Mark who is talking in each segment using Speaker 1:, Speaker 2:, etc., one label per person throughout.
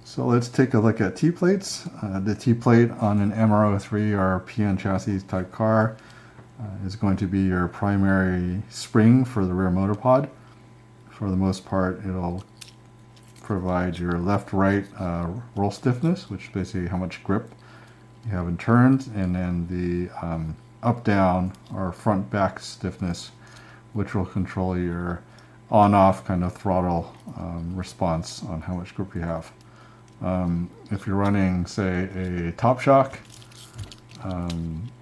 Speaker 1: So let's take a look at T-plates. The T-plate on an MR03 or PN chassis type car is going to be your primary spring for the rear motor pod. For the most part, it'll provide your left-right roll stiffness, which is basically how much grip you have in turns, and then the up-down or front-back stiffness, which will control your on-off kind of throttle response on how much grip you have. If you're running, say, a top shock,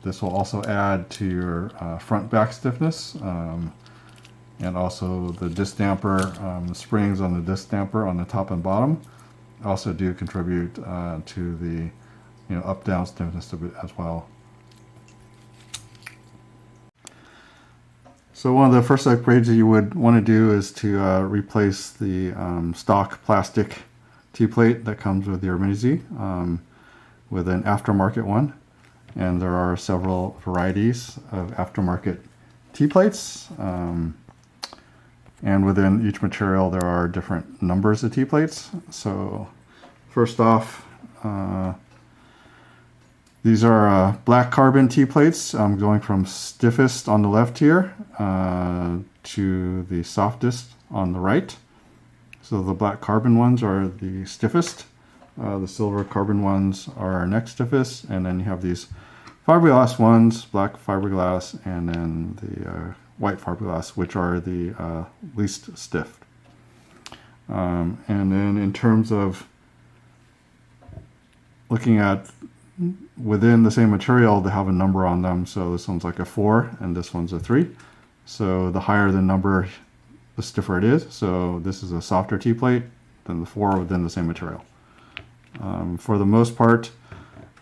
Speaker 1: this will also add to your front-back stiffness, and also the disc damper, the springs on the disc damper on the top and bottom also do contribute to the up-down stiffness of it as well. So one of the first upgrades that you would want to do is to replace the stock plastic T-plate that comes with your Mini-Z with an aftermarket one. And there are several varieties of aftermarket T-plates. And within each material there are different numbers of T-plates. So first off, these are black carbon T-plates, going from stiffest on the left here to the softest on the right. So the black carbon ones are the stiffest, the silver carbon ones are next stiffest, and then you have these fiberglass ones, black fiberglass, and then the white fiberglass, which are the least stiff. And then in terms of looking at within the same material, they have a number on them. So this one's like a 4 and this one's a 3. So the higher the number, the stiffer it is. So this is a softer T-plate than the 4 within the same material. For the most part,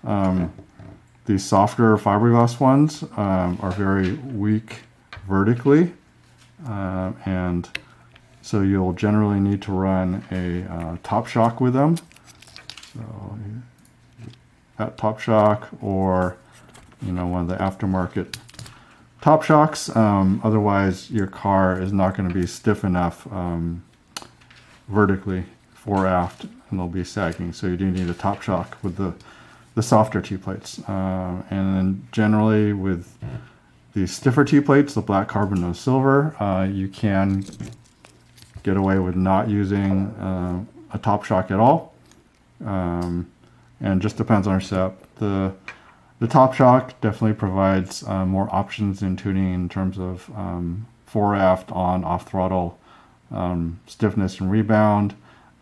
Speaker 1: these softer fiberglass ones are very weak vertically, and so you'll generally need to run a top shock with them. So that top shock, or one of the aftermarket top shocks. Otherwise your car is not going to be stiff enough vertically fore aft, and they'll be sagging. So you do need a top shock with the softer T-plates. And then generally with the stiffer T-plates, the black carbon and the silver, you can get away with not using a top shock at all. And just depends on your setup. The top shock definitely provides more options in tuning in terms of fore aft, on, off throttle, stiffness and rebound.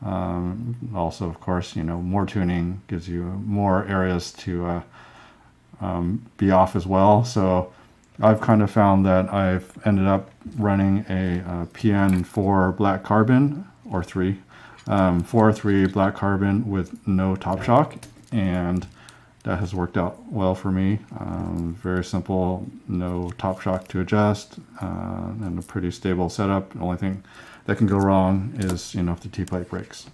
Speaker 1: Also, of course, more tuning gives you more areas to be off as well. So I've kind of found that I've ended up running a PN4 black carbon, or 3, 4-3 black carbon with no top shock, and that has worked out well for me. Very simple, no top shock to adjust, and a pretty stable setup. The only thing that can go wrong is if the T-plate breaks.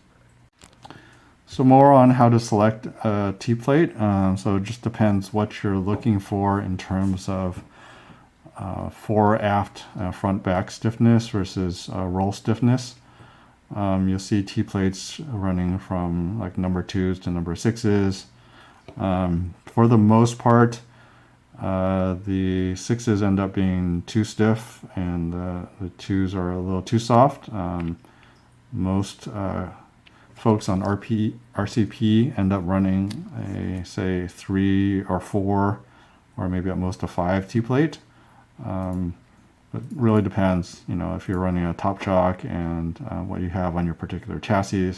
Speaker 1: So more on how to select a T-plate. So it just depends what you're looking for in terms of fore aft, front back stiffness versus roll stiffness. You'll see T-plates running from like number 2s to number 6s. For the most part, the 6s end up being too stiff, and the 2s are a little too soft. Most folks on RCP end up running a, say, 3 or 4, or maybe at most a 5 T-plate. But really depends, if you're running a top shock and what you have on your particular chassis.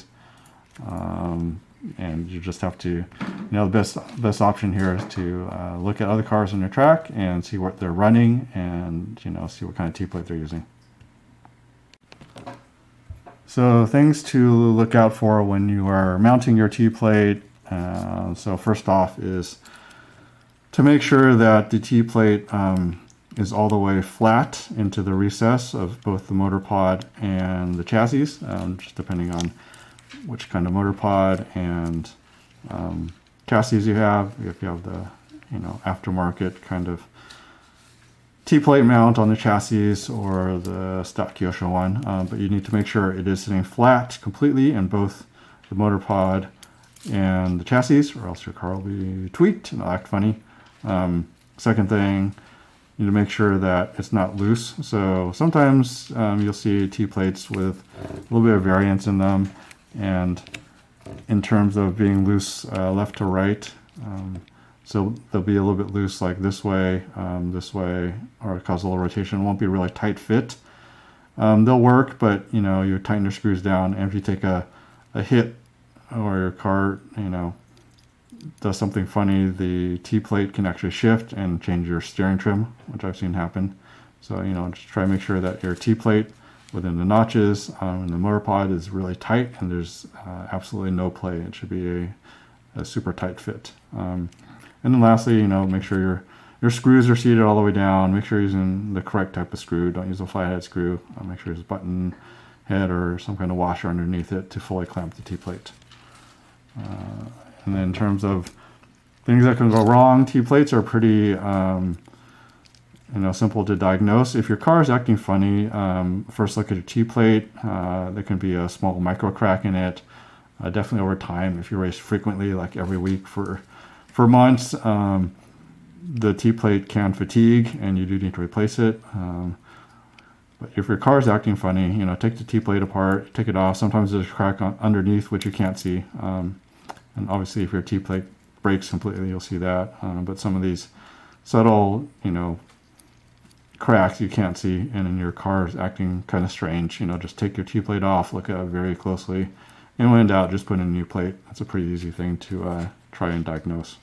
Speaker 1: And you just have to, the best option here is to look at other cars on your track and see what they're running, and see what kind of T-plate they're using. So things to look out for when you are mounting your T-plate. So first off is to make sure that the T-plate is all the way flat into the recess of both the motor pod and the chassis, just depending on which kind of motor pod and chassis you have. If you have the aftermarket kind of T-plate mount on the chassis, or the stock Kyosho one, but you need to make sure it is sitting flat completely in both the motor pod and the chassis, or else your car will be tweaked and it'll act funny. Second thing, you need to make sure that it's not loose. So sometimes you'll see T-plates with a little bit of variance in them, and in terms of being loose left to right, so they'll be a little bit loose like this way, or cause a little rotation. It won't be a really tight fit. They'll work, but you tighten your screws down, and if you take a hit or your car does something funny, the T-plate can actually shift and change your steering trim, which I've seen happen. So just try to make sure that your T-plate within the notches in the motor pod is really tight, and there's absolutely no play. It should be a super tight fit. And then lastly, make sure your screws are seated all the way down. Make sure you're using the correct type of screw. Don't use a flathead screw. Make sure there's a button head or some kind of washer underneath it to fully clamp the T-plate. And then in terms of things that can go wrong, T-plates are pretty simple to diagnose. If your car is acting funny, first look at your T-plate. There can be a small micro crack in it. Definitely over time, if you race frequently, like every week for months, the T-plate can fatigue, and you do need to replace it. But if your car is acting funny, take the T-plate apart, take it off. Sometimes there's a crack underneath which you can't see. And obviously, if your T-plate breaks completely, you'll see that. But some of these subtle, cracks you can't see, and in your car is acting kind of strange. Just take your T-plate off, look at it very closely, and when in doubt, just put in a new plate. That's a pretty easy thing to try and diagnose.